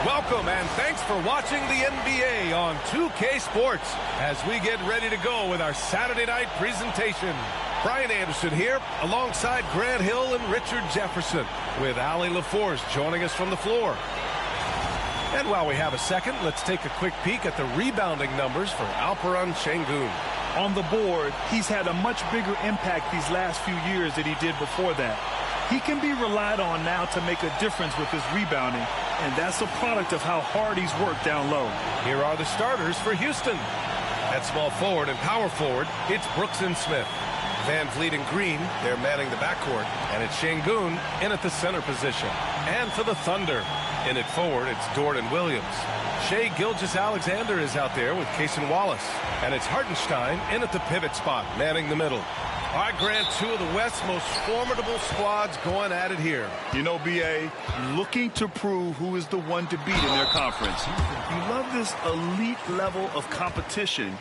Welcome and thanks for watching the NBA on 2K Sports as we get ready to go with our Saturday night presentation. Brian Anderson here alongside Grant Hill and Richard Jefferson with Allie LaForce joining us from the floor. And while we have a second, let's take a quick peek at the rebounding numbers for Alperen Sengun. On the board, he's had a much bigger impact these last few years than he did before that. He can be relied on now to make a difference with his rebounding, and that's a product of how hard he's worked down low. Here are the starters for Houston. At small forward and power forward, it's Brooks and Smith. Van Vliet and Green, they're manning the backcourt. And it's Sengun in at the center position. And for the Thunder, in at forward, it's Dort and Williams. Shai Gilgeous-Alexander is out there with Cason Wallace. And it's Hartenstein in at the pivot spot, manning the middle. All right, Grant, two of the West's most formidable squads going at it here. You know, B.A., looking to prove who is the one to beat in their conference. You love this elite level of competition.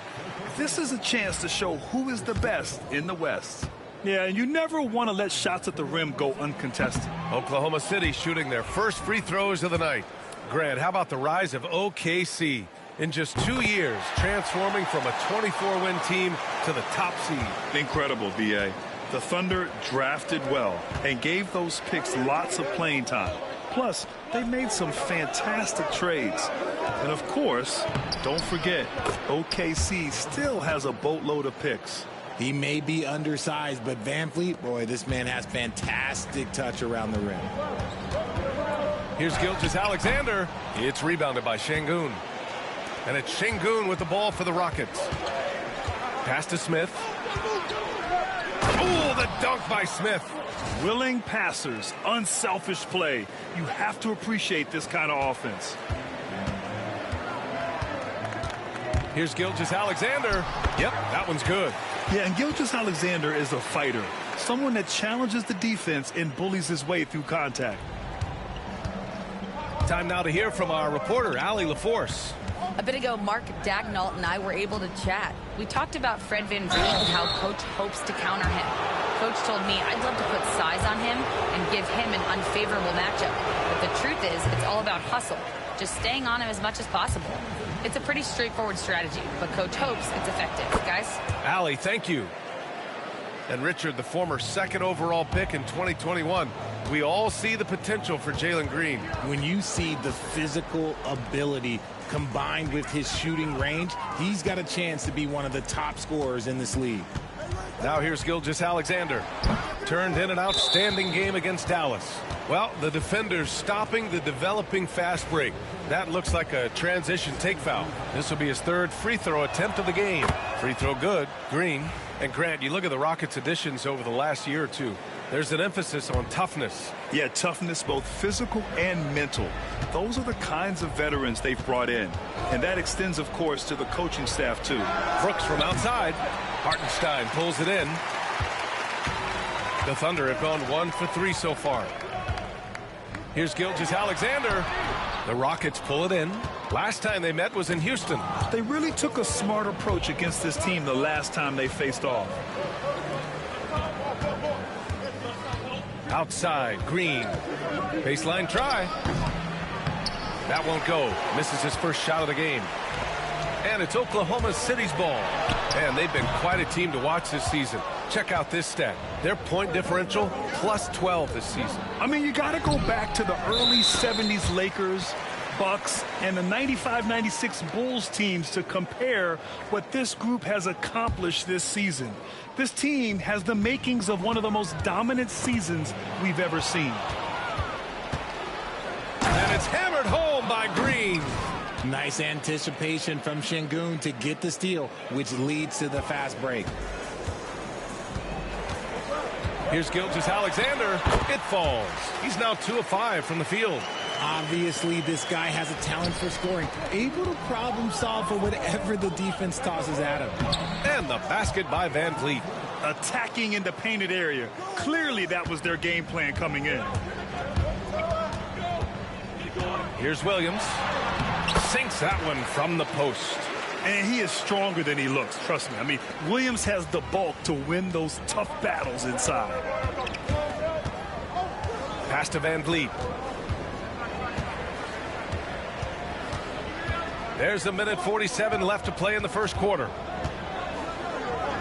This is a chance to show who is the best in the West. Yeah, and you never want to let shots at the rim go uncontested. Oklahoma City shooting their first free throws of the night. Grant, how about the rise of OKC? In just 2 years, transforming from a 24-win team to the top seed. Incredible, B.A. The Thunder drafted well and gave those picks lots of playing time. Plus, they made some fantastic trades. And of course, don't forget, OKC still has a boatload of picks. He may be undersized, but Van Vliet, boy, this man has fantastic touch around the rim. Here's Gilgeous-Alexander. It's rebounded by Sengun. And it's Sengun with the ball for the Rockets. Pass to Smith. Oh, the dunk by Smith. Willing passers, unselfish play. You have to appreciate this kind of offense. Here's Gilgeous-Alexander. Yep, that one's good. Yeah, and Gilgeous-Alexander is a fighter. Someone that challenges the defense and bullies his way through contact. Time now to hear from our reporter, Allie LaForce. A bit ago, Mark Daigneault and I were able to chat. We talked about Fred VanVleet and how Coach hopes to counter him. Coach told me I'd love to put size on him and give him an unfavorable matchup. But the truth is, it's all about hustle, just staying on him as much as possible. It's a pretty straightforward strategy, but Coach hopes it's effective. Guys? Allie, thank you. And Richard, the former second overall pick in 2021. We all see the potential for Jalen Green. When you see the physical ability combined with his shooting range, he's got a chance to be one of the top scorers in this league. Now here's Gilgeous-Alexander. Turned in an outstanding game against Dallas. Well, the defenders stopping the developing fast break. That looks like a transition take foul. This will be his third free throw attempt of the game. Free throw good. Green. And Grant, you look at the Rockets' additions over the last year or two. There's an emphasis on toughness. Yeah, toughness, both physical and mental. Those are the kinds of veterans they've brought in. And that extends, of course, to the coaching staff, too. Brooks from outside. Hartenstein pulls it in. The Thunder have gone 1 for 3 so far. Here's Gilgeous-Alexander. The Rockets pull it in. Last time they met was in Houston. They really took a smart approach against this team the last time they faced off. Outside, Green. Baseline try. That won't go. Misses his first shot of the game. And it's Oklahoma City's ball. And they've been quite a team to watch this season. Check out this stat. Their point differential, plus 12 this season. I mean, you got to go back to the early 70s Lakers, Bucks, and the 95-96 Bulls teams to compare what this group has accomplished this season. This team has the makings of one of the most dominant seasons we've ever seen. And it's hammered home by Green. Nice anticipation from Şengün to get the steal, which leads to the fast break. Here's Gilgeous-Alexander. It falls. He's now 2 of 5 from the field. Obviously, this guy has a talent for scoring, able to problem solve for whatever the defense tosses at him. And the basket by Van Vliet. Attacking in the painted area. Clearly, that was their game plan coming in. Here's Williams. Sinks that one from the post. And he is stronger than he looks, trust me. I mean, Williams has the bulk to win those tough battles inside. Pass to Van Vliet. There's a minute 47 left to play in the first quarter.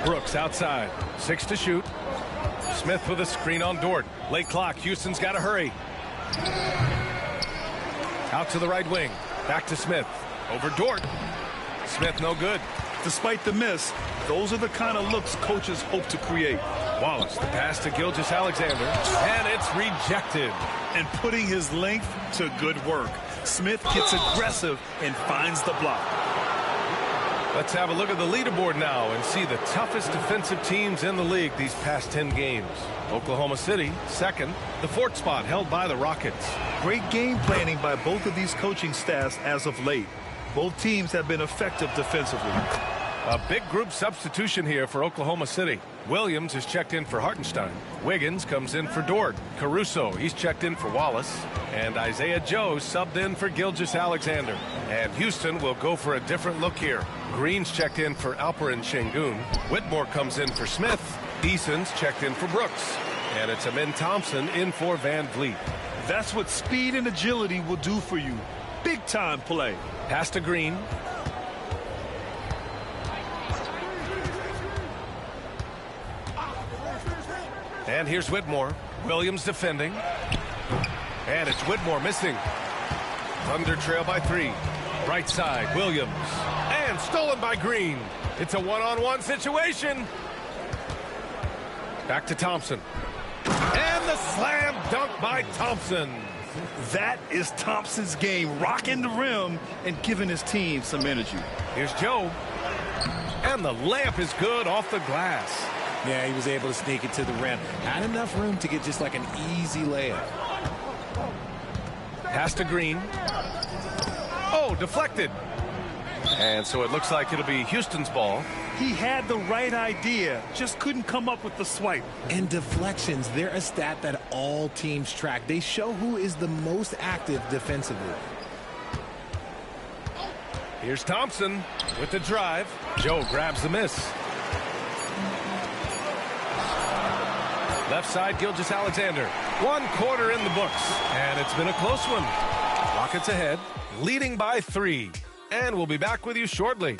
Brooks outside. 6 to shoot. Smith with a screen on Dort. Late clock. Houston's got to hurry. Out to the right wing. Back to Smith. Over Dort. Smith no good. Despite the miss, those are the kind of looks coaches hope to create. Wallace, the pass to Gilgeous-Alexander. And it's rejected. And putting his length to good work. Smith gets aggressive and finds the block. Let's have a look at the leaderboard now and see the toughest defensive teams in the league these past 10 games. Oklahoma City, second. The fourth spot held by the Rockets. Great game planning by both of these coaching staffs as of late. Both teams have been effective defensively. A big group substitution here for Oklahoma City. Williams is checked in for Hartenstein. Wiggins comes in for Dort. Caruso, he's checked in for Wallace. And Isaiah Joe subbed in for Gilgeous-Alexander. And Houston will go for a different look here. Green's checked in for Alperen Şengün. Whitmore comes in for Smith. Eason's checked in for Brooks. And it's Amen Thompson in for Van Vliet. That's what speed and agility will do for you. Big time play. Pass to Green. And here's Whitmore. Williams defending. And it's Whitmore missing. Thunder trail by 3. Right side, Williams. And stolen by Green. It's a one-on-one situation. Back to Thompson. And the slam dunk by Thompson. That is Thompson's game, rocking the rim and giving his team some energy. Here's Joe. And the layup is good off the glass. Yeah, he was able to sneak it to the rim. Had enough room to get just like an easy layup. Pass to Green. Oh, deflected. And so it looks like it'll be Houston's ball. He had the right idea, just couldn't come up with the swipe. And deflections, they're a stat that all teams track. They show who is the most active defensively. Here's Thompson with the drive. Joe grabs the miss. Left side, Gilgeous-Alexander. 1 quarter in the books. And it's been a close one. Rockets ahead, leading by 3. And we'll be back with you shortly.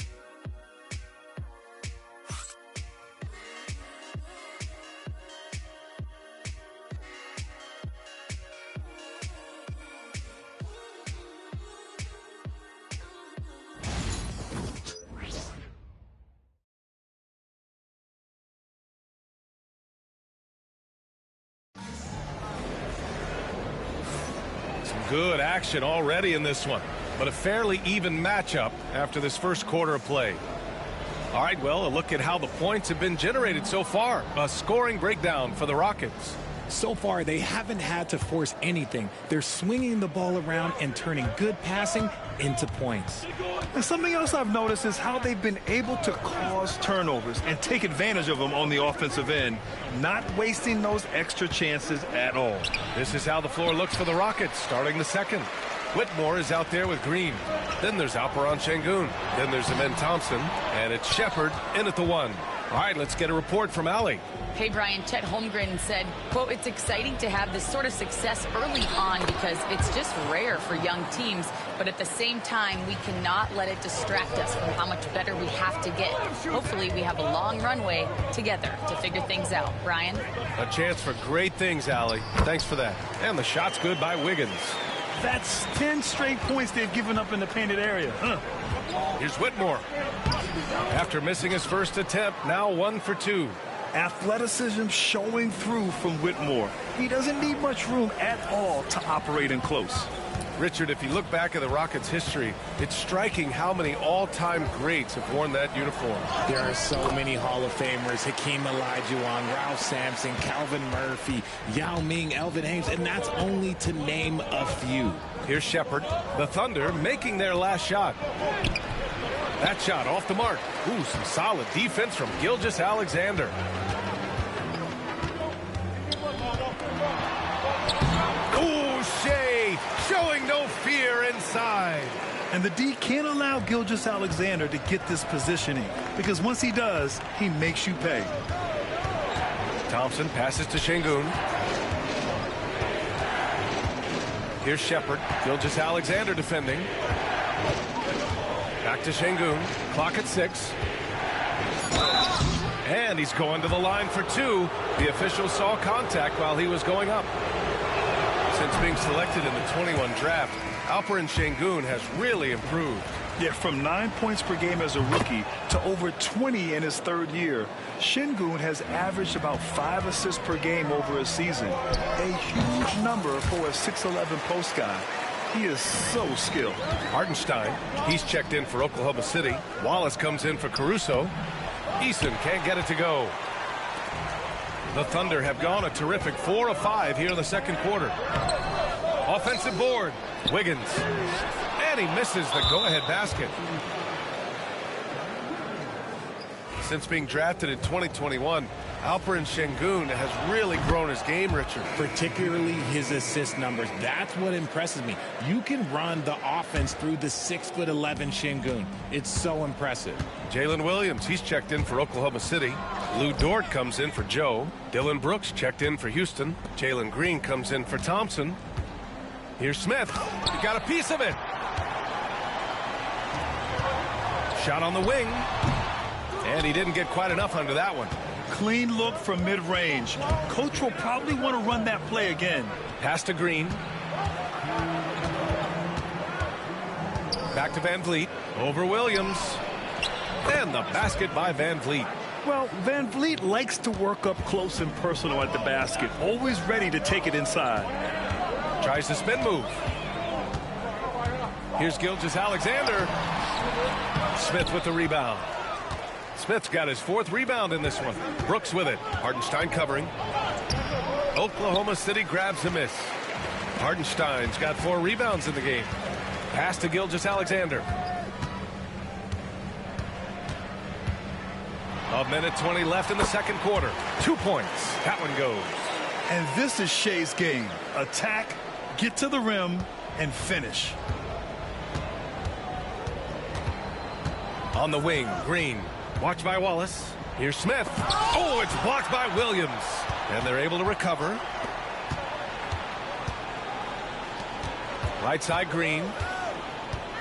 Good action already in this one, but a fairly even matchup after this first quarter of play. All right, well, a look at how the points have been generated so far. A scoring breakdown for the Rockets. So far, they haven't had to force anything. They're swinging the ball around and turning good passing into points. And something else I've noticed is how they've been able to cause turnovers and take advantage of them on the offensive end, not wasting those extra chances at all. This is how the floor looks for the Rockets starting the second. Whitmore is out there with Green. Then there's Alperen Şengün. Then there's Amen Thompson. And it's Shepherd in at the 1. All right, let's get a report from Allie. Hey, Brian, Chet Holmgren said, quote, "It's exciting to have this sort of success early on because it's just rare for young teams. But at the same time, we cannot let it distract us from how much better we have to get. Hopefully, we have a long runway together to figure things out." Brian? A chance for great things, Allie. Thanks for that. And the shot's good by Wiggins. That's 10 straight points they've given up in the painted area. Here's Whitmore. After missing his first attempt, now 1 for 2. Athleticism showing through from Whitmore. He doesn't need much room at all to operate in close. Richard, if you look back at the Rockets' history, it's striking how many all-time greats have worn that uniform. There are so many Hall of Famers: Hakeem Olajuwon, Ralph Sampson, Calvin Murphy, Yao Ming, Elvin Hayes, and that's only to name a few. Here's Shepard. The Thunder making their last shot. That shot off the mark. Ooh, some solid defense from Gilgeous-Alexander. Ooh, Shea showing no fear inside. And the D can't allow Gilgeous-Alexander to get this positioning, because once he does, he makes you pay. Thompson passes to Şengün. Here's Shepard. Gilgeous-Alexander defending. Back to Şengün. Clock at 6. And he's going to the line for 2. The official saw contact while he was going up. Since being selected in the 21 draft, Alperen Şengün has really improved. Yeah, from 9 points per game as a rookie to over 20 in his third year, Şengün has averaged about 5 assists per game over a season. A huge number for a 6'11 post guy. He is so skilled. Hartenstein, he's checked in for Oklahoma City. Wallace comes in for Caruso. Eason can't get it to go. The Thunder have gone a terrific 4 of 5 here in the second quarter. Offensive board. Wiggins. And he misses the go-ahead basket. Since being drafted in 2021, Alperen Şengün has really grown his game, Richard. Particularly his assist numbers. That's what impresses me. You can run the offense through the 6'11" Şengün. It's so impressive. Jalen Williams, he's checked in for Oklahoma City. Lou Dort comes in for Joe. Dylan Brooks checked in for Houston. Jalen Green comes in for Thompson. Here's Smith. He got a piece of it. Shot on the wing. And he didn't get quite enough under that one. Clean look from mid-range. Coach will probably want to run that play again. Pass to Green. Back to Van Vliet. Over Williams. And the basket by Van Vliet. Well, Van Vliet likes to work up close and personal at the basket. Always ready to take it inside. Tries the spin move. Here's Gilgeous-Alexander. Smith with the rebound. Smith's got his 4th rebound in this one. Brooks with it. Hartenstein covering. Oklahoma City grabs the miss. Hartenstein's got 4 rebounds in the game. Pass to Gilgeous-Alexander. A minute 20 left in the second quarter. 2 points. That one goes. And this is Shea's game. Attack, get to the rim, and finish. On the wing, Green. Watched by Wallace. Here's Smith. Oh, it's blocked by Williams. And they're able to recover. Right side, Green.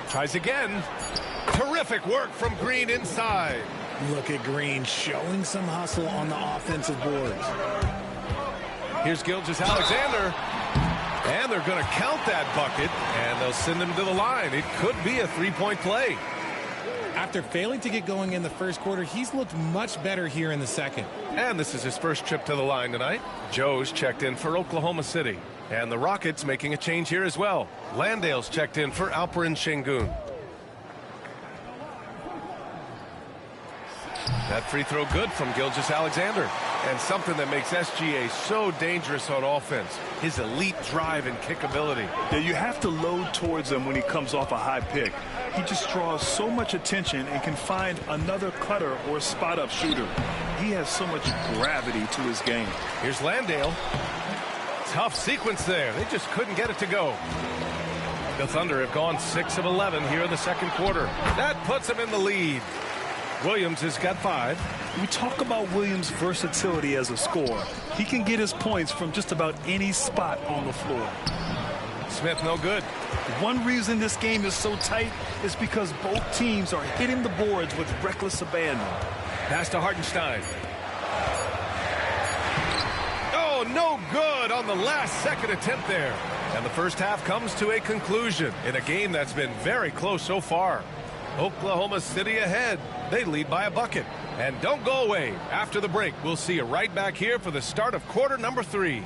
Tries again. Terrific work from Green inside. Look at Green showing some hustle on the offensive boards. Here's Gilgeous-Alexander. And they're going to count that bucket. And they'll send him to the line. It could be a 3-point play. After failing to get going in the first quarter, he's looked much better here in the second. And this is his first trip to the line tonight. Joe's checked in for Oklahoma City. And the Rockets making a change here as well. Landale's checked in for Alperen Şengün. That free throw good from Gilgeous-Alexander. And something that makes SGA so dangerous on offense. His elite drive and kick ability. Yeah, you have to load towards him when he comes off a high pick. He just draws so much attention and can find another cutter or spot-up shooter. He has so much gravity to his game. Here's Landale. Tough sequence there. They just couldn't get it to go. The Thunder have gone 6 of 11 here in the second quarter. That puts them in the lead. Williams has got 5. We talk about Williams' versatility as a scorer. He can get his points from just about any spot on the floor. Smith no good. One reason this game is so tight is because both teams are hitting the boards with reckless abandon. Pass to Hartenstein. Oh, no good on the last second attempt there. And the first half comes to a conclusion in a game that's been very close so far. Oklahoma City ahead. They lead by a bucket. And don't go away. After the break, we'll see you right back here for the start of quarter number 3.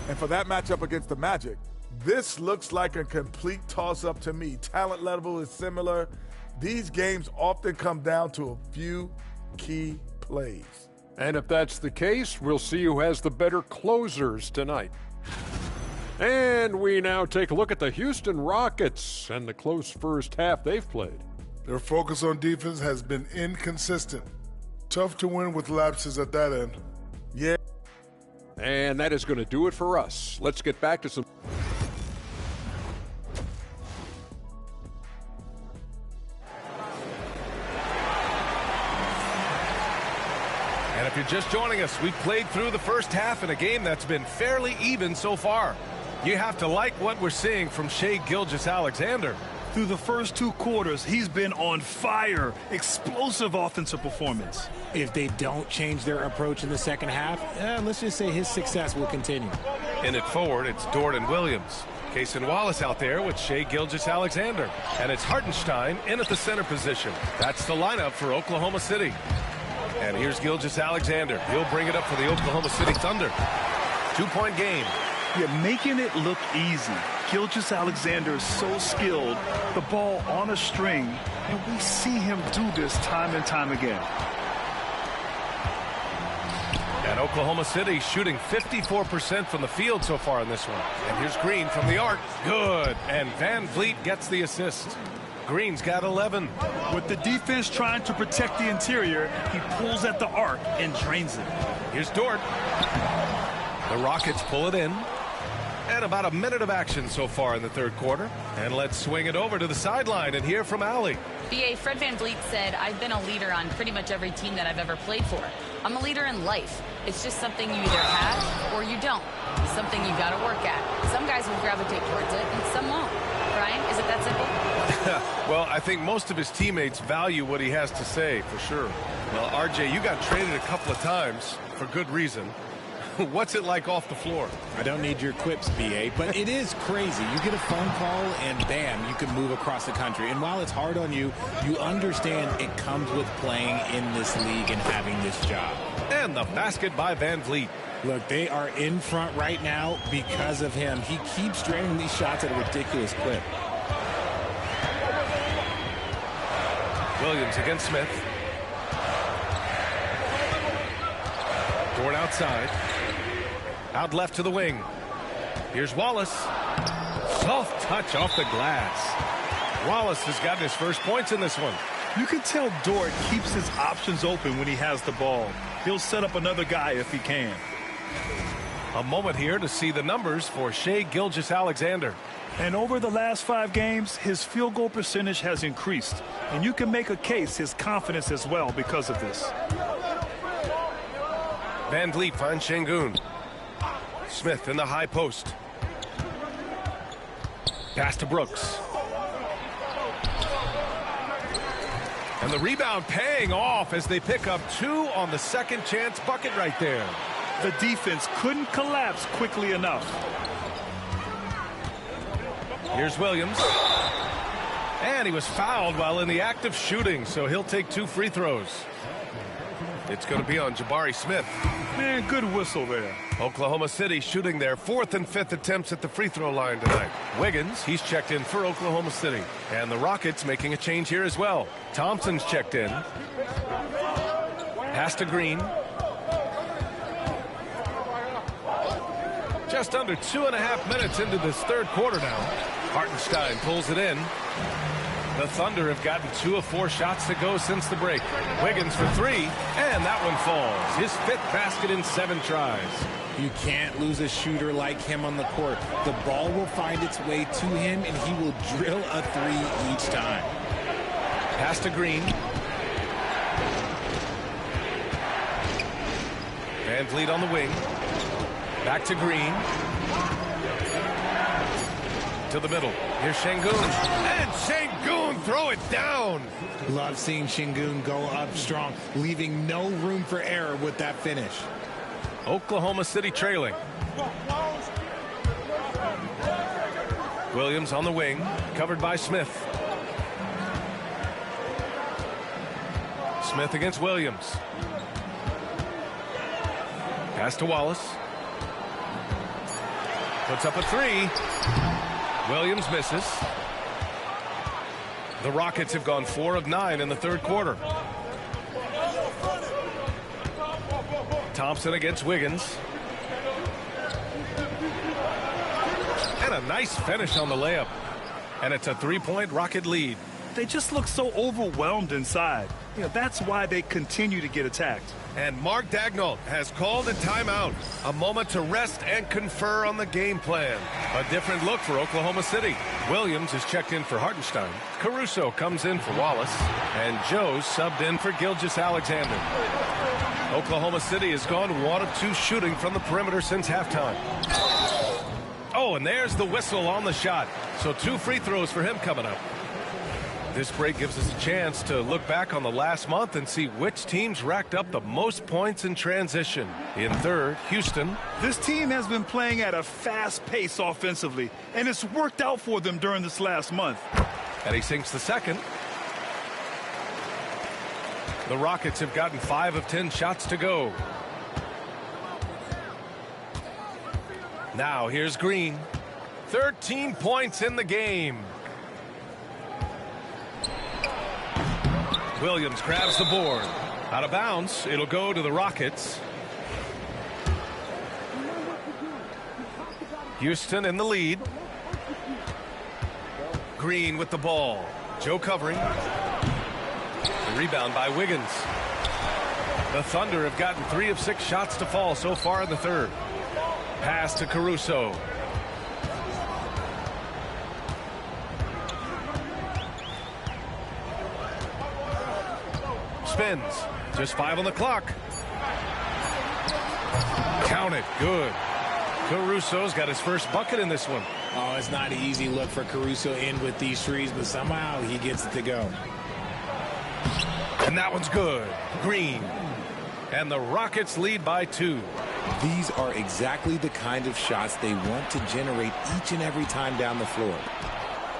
And for that matchup against the Magic, this looks like a complete toss-up to me. Talent level is similar. These games often come down to a few key plays. And if that's the case, we'll see who has the better closers tonight. And we now take a look at the Houston Rockets and the close first half they've played. Their focus on defense has been inconsistent. Tough to win with lapses at that end. Yeah. And that is going to do it for us. Let's get back to some... And if you're just joining us, we've played through the first half in a game that's been fairly even so far. You have to like what we're seeing from Shai Gilgeous-Alexander. Through the first 2 quarters, he's been on fire. Explosive offensive performance. If they don't change their approach in the second half, let's just say his success will continue. In it forward, it's Dort and Williams. Cason Wallace out there with Shai Gilgeous-Alexander. And it's Hartenstein in at the center position. That's the lineup for Oklahoma City. And here's Gilgeous-Alexander. He'll bring it up for the Oklahoma City Thunder. 2-point game. Yeah, making it look easy. Gilgeous-Alexander is so skilled. The ball on a string. And we see him do this time and time again. And Oklahoma City shooting 54% from the field so far in this one. And here's Green from the arc. Good. And Van Vliet gets the assist. Green's got 11. With the defense trying to protect the interior, he pulls at the arc and drains it. Here's Dort. The Rockets pull it in. And about a minute of action so far in the third quarter. And let's swing it over to the sideline and hear from Allie. BA, Fred VanVleet said, I've been a leader on pretty much every team that I've ever played for. I'm a leader in life. It's just something you either have or you don't. It's something you got to work at. Some guys will gravitate towards it and some won't. Brian, is it that simple? Well, I think most of his teammates value what he has to say, for sure. Well, RJ, you got traded a couple of times for good reason. What's it like off the floor? I don't need your quips, BA, but it is crazy. You get a phone call and bam, you can move across the country. And while it's hard on you, you understand it comes with playing in this league and having this job. And the basket by Van Vliet. Look, they are in front right now because of him. He keeps draining these shots at a ridiculous clip. Williams against Smith. Dort outside. Out left to the wing. Here's Wallace. Soft touch off the glass. Wallace has gotten his first points in this one. You can tell Dort keeps his options open when he has the ball. He'll set up another guy if he can. A moment here to see the numbers for Shai Gilgeous-Alexander. And over the last 5 games, his field goal percentage has increased. And you can make a case his confidence as well because of this. Van Vliet finds Şengün. Smith in the high post. Pass to Brooks. And the rebound paying off as they pick up 2 on the second chance bucket right there. The defense couldn't collapse quickly enough. Here's Williams. And he was fouled while in the act of shooting, so he'll take 2 free throws. It's going to be on Jabari Smith. Man, good whistle there. Oklahoma City shooting their 4th and 5th attempts at the free throw line tonight. Wiggins, he's checked in for Oklahoma City. And the Rockets making a change here as well. Thompson's checked in. Pass to Green. Just under 2.5 minutes into this third quarter now. Hartenstein pulls it in. The Thunder have gotten 2 of 4 shots to go since the break. Wiggins for 3, and that one falls. His 5th basket in 7 tries. You can't lose a shooter like him on the court. The ball will find its way to him, and he will drill a 3 each time. Pass to Green. Van Vliet on the wing. Back to Green. To the middle. Here's Şengün. And Şengün throw it down. Love seeing Şengün go up strong, leaving no room for error with that finish. Oklahoma City trailing. Williams on the wing, covered by Smith. Smith against Williams. Pass to Wallace. Puts up a 3. Williams misses. The Rockets have gone 4 of 9 in the 3rd quarter. Thompson against Wiggins. And a nice finish on the layup. And it's a 3-point Rocket lead. They just look so overwhelmed inside. You know, that's why they continue to get attacked. And Mark Daigneault has called a timeout. A moment to rest and confer on the game plan. A different look for Oklahoma City. Williams is checked in for Hartenstein. Caruso comes in for Wallace. And Joe subbed in for Gilgeous-Alexander. Oklahoma City has gone 1 of 2 shooting from the perimeter since halftime. Oh, and there's the whistle on the shot. So 2 free throws for him coming up. This break gives us a chance to look back on the last month and see which teams racked up the most points in transition. In 3rd, Houston. This team has been playing at a fast pace offensively, and it's worked out for them during this last month. And he sinks the 2nd. The Rockets have gotten 5 of 10 shots to go. Now here's Green. 13 points in the game. Williams grabs the board. Out of bounds. It'll go to the Rockets. Houston in the lead. Green with the ball. Joe covering. The rebound by Wiggins. The Thunder have gotten 3 of 6 shots to fall so far in the 3rd. Pass to Caruso. Spins. Just 5 on the clock. Count it. Good. Caruso's got his first bucket in this one. Oh, it's not an easy look for Caruso in with these threes, but somehow he gets it to go. And that one's good. Green. And the Rockets lead by 2. These are exactly the kind of shots they want to generate each and every time down the floor.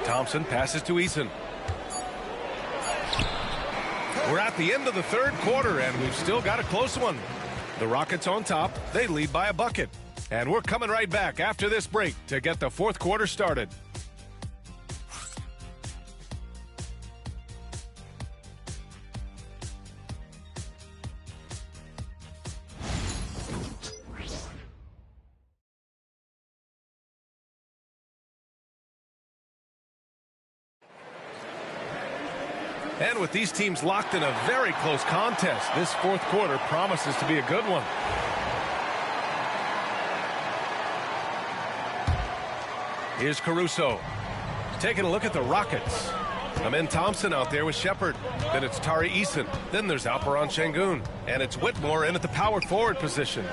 Thompson passes to Eason. We're at the end of the 3rd quarter, and we've still got a close one. The Rockets on top. They lead by a bucket. And we're coming right back after this break to get the 4th quarter started. And with these teams locked in a very close contest, this 4th quarter promises to be a good one. Here's Caruso. Taking a look at the Rockets. Amen Thompson out there with Shepard. Then it's Tari Eason. Then there's Alperen Şengün. And it's Whitmore in at the power forward position.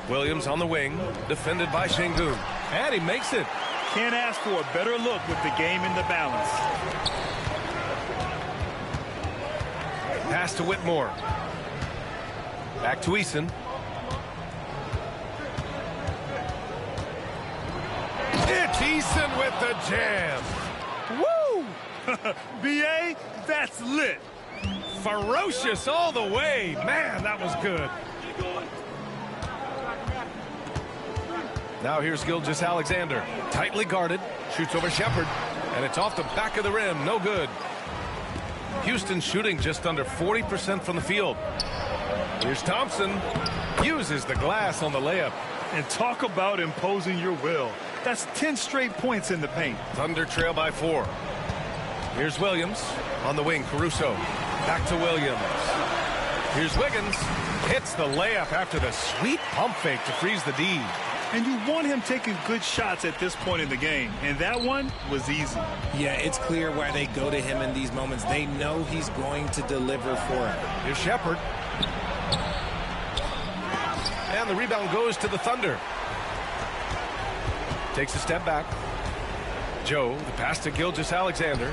Williams on the wing, defended by Şengün. And he makes it. Can't ask for a better look with the game in the balance. Pass to Whitmore. Back to Eason. It's Eason with the jam. Woo! B.A., that's lit. Ferocious all the way. Man, that was good. Now here's Gilgeous-Alexander. Tightly guarded. Shoots over Shepard. And it's off the back of the rim. No good. Houston shooting just under 40% from the field. Here's Thompson. Uses the glass on the layup. And talk about imposing your will. That's 10 straight points in the paint. Thunder trail by 4. Here's Williams on the wing. Caruso back to Williams. Here's Wiggins. Hits the layup after the sweet pump fake to freeze the D. And you want him taking good shots at this point in the game. And that one was easy. Yeah, it's clear why they go to him in these moments. They know he's going to deliver for them. Here's Shepherd. And the rebound goes to the Thunder. Takes a step back. Joe, the pass to Gilgeous-Alexander.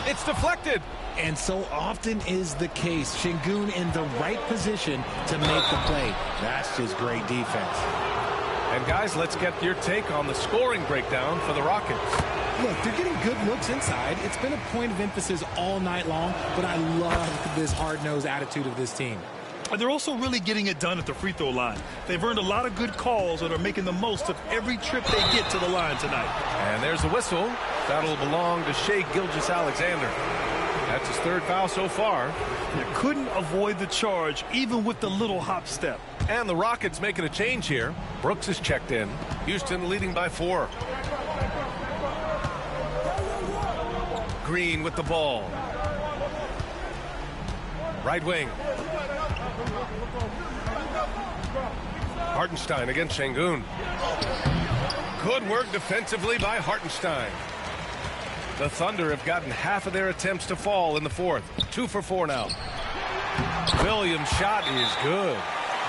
It's deflected. And so often is the case. Şengün in the right position to make the play. That's just great defense. And guys, let's get your take on the scoring breakdown for the Rockets. Look, they're getting good looks inside. It's been a point of emphasis all night long, but I love this hard-nosed attitude of this team. And they're also really getting it done at the free throw line. They've earned a lot of good calls and are making the most of every trip they get to the line tonight. And there's a whistle. That'll belong to Shai Gilgeous-Alexander. That's his 3rd foul so far. You couldn't avoid the charge, even with the little hop step. And the Rockets making a change here. Brooks is checked in. Houston leading by 4. Green with the ball. Right wing. Hartenstein against Şengün. Good work defensively by Hartenstein. The Thunder have gotten half of their attempts to fall in the 4th. 2 for 4 now. Williams' shot is good.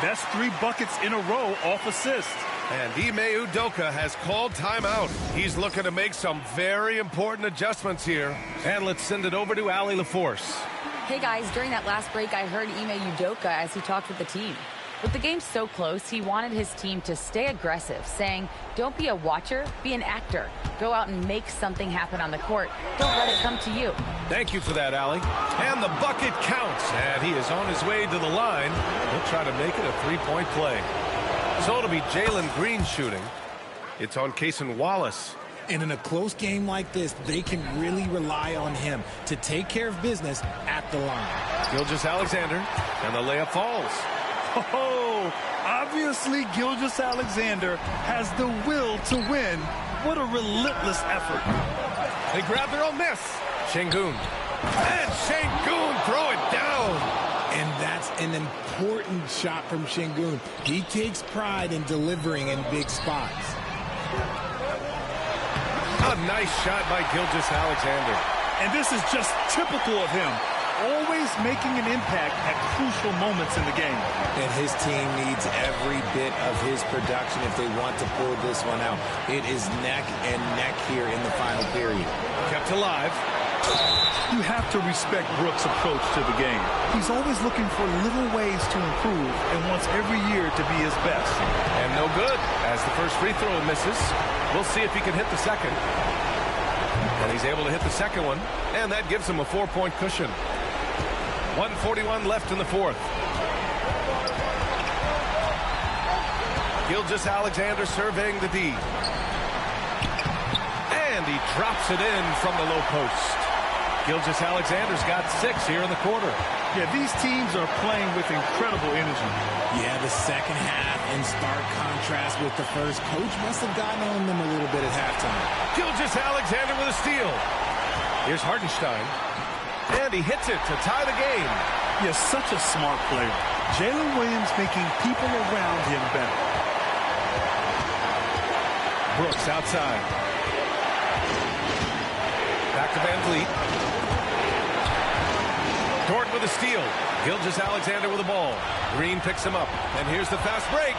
That's 3 buckets in a row off assist. And Ime Udoka has called timeout. He's looking to make some very important adjustments here. And let's send it over to Allie LaForce. Hey guys, during that last break, I heard Ime Udoka as he talked with the team. With the game so close, he wanted his team to stay aggressive, saying, don't be a watcher, be an actor. Go out and make something happen on the court. Don't let it come to you. Thank you for that, Allie. And the bucket counts. And he is on his way to the line. He'll try to make it a 3-point play. So it'll be Jalen Green shooting. It's on Cason Wallace. And in a close game like this, they can really rely on him to take care of business at the line. Gilgeous-Alexander, and the layup falls. Oh, obviously Gilgeous-Alexander has the will to win. What a relentless effort. They grab their own miss. Şengün. And Şengün throw it down. And that's an important shot from Şengün. He takes pride in delivering in big spots. A nice shot by Gilgeous-Alexander. And this is just typical of him. Always making an impact at crucial moments in the game. And his team needs every bit of his production if they want to pull this one out. It is neck and neck here in the final period. Kept alive. You have to respect Brooks' approach to the game. He's always looking for little ways to improve and wants every year to be his best. And no good as the first free throw misses. We'll see if he can hit the second. And he's able to hit the second one, and that gives him a 4-point cushion. 1:41 left in the 4th. Gilgeous-Alexander surveying the D. And he drops it in from the low post. Gilgeous-Alexander's got 6 here in the quarter. Yeah, these teams are playing with incredible energy. Yeah, the second half in stark contrast with the first. Coach must have gotten on them a little bit at halftime. Gilgeous-Alexander with a steal. Here's Hartenstein. And he hits it to tie the game. He is such a smart player. Jalen Williams making people around him better. Brooks outside. Back to Van Vliet. Dort with a steal. Gilgeous-Alexander with the ball. Green picks him up. And here's the fast break.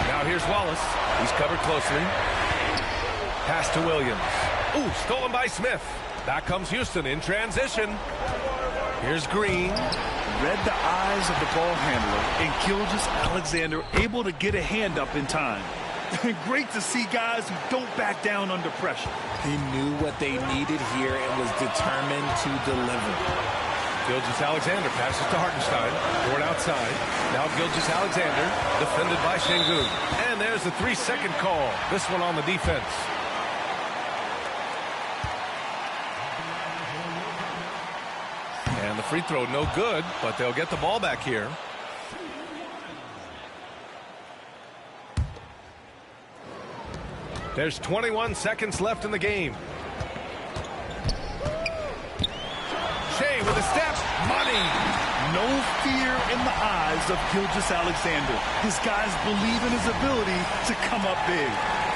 Now here's Wallace. He's covered closely. Pass to Williams. Ooh, stolen by Smith. Back comes Houston in transition. Here's Green. Read the eyes of the ball handler, and Gilgeous-Alexander able to get a hand up in time. Great to see guys who don't back down under pressure. He knew what they needed here and was determined to deliver. Gilgeous-Alexander passes to Hartenstein. Dort outside. Now Gilgeous-Alexander defended by Şengün. And there's the 3-second call. This one on the defense. free throw no good, but they'll get the ball back here. There's 21 seconds left in the game. Shea with a step. Money. No fear in the eyes of Gilgeous-Alexander. His guys believe in his ability to come up big.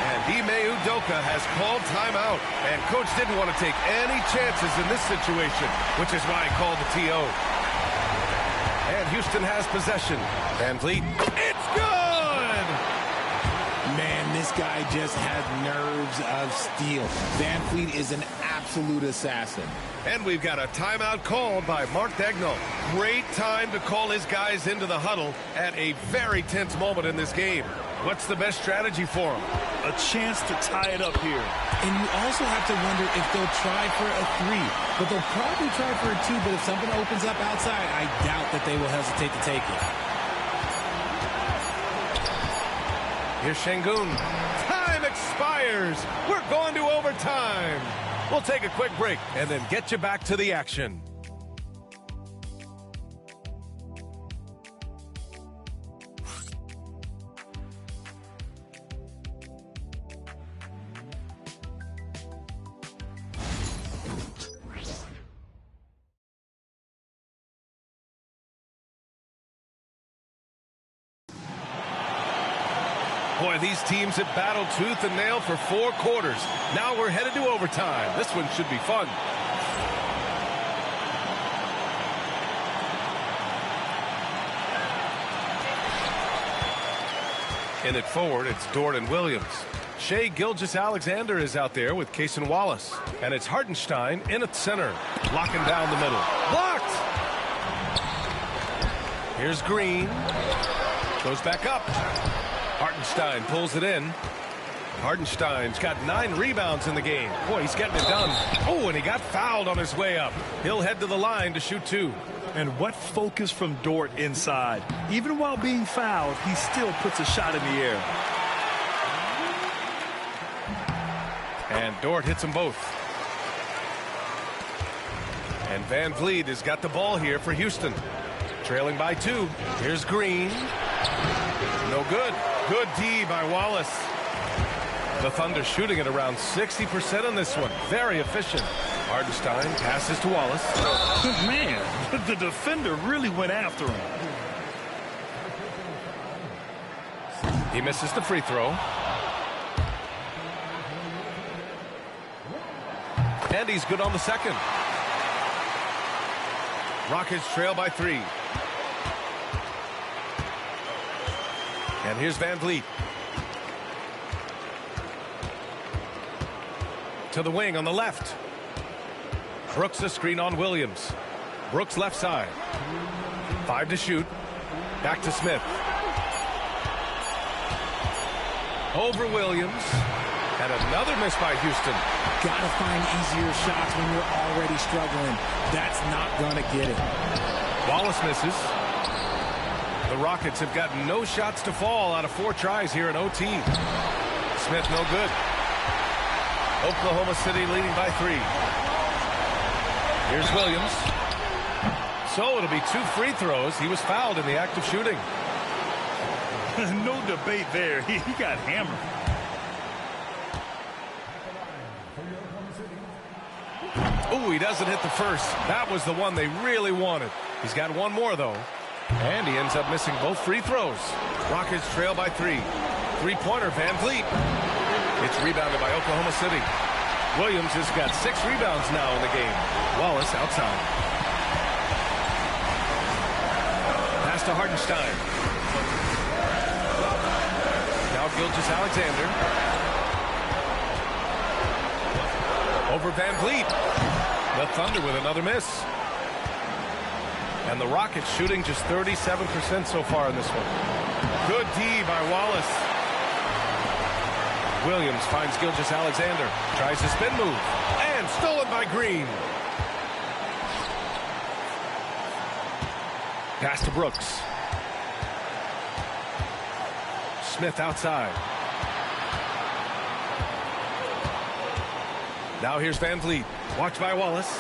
And Ime Udoka has called timeout. And coach didn't want to take any chances in this situation, which is why he called the TO. And Houston has possession. VanVleet. It's good! Man, this guy just has nerves of steel. VanVleet is an absolute assassin. And we've got a timeout called by Mark Daigneault. Great time to call his guys into the huddle at a very tense moment in this game. What's the best strategy for him? A chance to tie it up here. And you also have to wonder if they'll try for a 3. But they'll probably try for a 2. But if something opens up outside, I doubt that they will hesitate to take it. Here's Şengün. Time expires. We're going to overtime. We'll take a quick break and then get you back to the action. Boy, these teams have battled tooth and nail for 4 quarters. Now we're headed to overtime. This one should be fun. In it forward, it's Dort and Williams. Shea Gilgeous-Alexander is out there with Cason Wallace. And it's Hartenstein in at center, locking down the middle. Blocked! Here's Green. Goes back up. Hartenstein pulls it in. Hartenstein's got 9 rebounds in the game. Boy, he's getting it done. Oh, and he got fouled on his way up. He'll head to the line to shoot 2. And what focus from Dort inside. Even while being fouled, he still puts a shot in the air. And Dort hits them both. And VanVleet has got the ball here for Houston. Trailing by 2. Here's Green. No good. Good D by Wallace. The Thunder shooting at around 60% on this one. Very efficient. Hartenstein passes to Wallace. Man, the defender really went after him. He misses the free throw. And he's good on the second. Rockets trail by 3. And here's VanVleet. To the wing on the left. Brooks a screen on Williams. Brooks left side. 5 to shoot. Back to Smith. Over Williams. And another miss by Houston. Gotta find easier shots when you're already struggling. That's not gonna get it. Wallace misses. The Rockets have gotten no shots to fall out of 4 tries here in OT. Smith no good. Oklahoma City leading by 3. Here's Williams. So it'll be 2 free throws. He was fouled in the act of shooting. No debate there. He got hammered. Oh, he doesn't hit the first. That was the one they really wanted. He's got one more, though. And he ends up missing both free throws. Rockets trail by 3. Three-pointer, VanVleet. It's rebounded by Oklahoma City. Williams has got 6 rebounds now in the game. Wallace outside. Pass to Hartenstein. Now Gilgeous-Alexander. Over VanVleet. The Thunder with another miss. And the Rockets shooting just 37% so far in this one. Good D by Wallace. Williams finds Gilgeous-Alexander. Tries a spin move. And stolen by Green. Pass to Brooks. Smith outside. Now here's VanVleet. Watched by Wallace.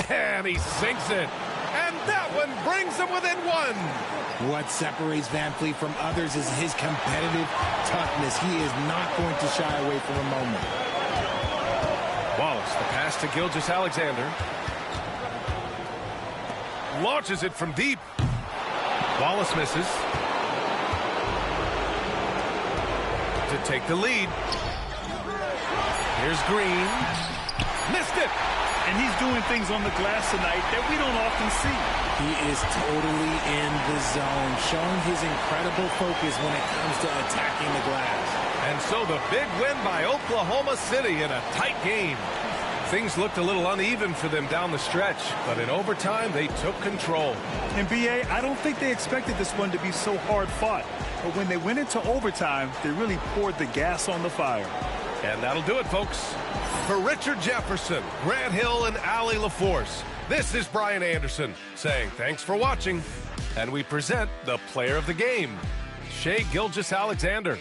And he sinks it. And that one brings them within one. What separates Van Fleet from others is his competitive toughness. He is not going to shy away from a moment. Wallace, the pass to Gilgeous-Alexander. Launches it from deep. Wallace misses. To take the lead. Here's Green. Missed it. And he's doing things on the glass tonight that we don't often see. He is totally in the zone, showing his incredible focus when it comes to attacking the glass. And so the big win by Oklahoma City in a tight game. Things looked a little uneven for them down the stretch, but in overtime, they took control. And B.A., I don't think they expected this one to be so hard-fought. But when they went into overtime, they really poured the gas on the fire. And that'll do it, folks. For Richard Jefferson, Grant Hill, and Allie LaForce, this is Brian Anderson saying thanks for watching. And we present the player of the game, Shai Gilgeous-Alexander.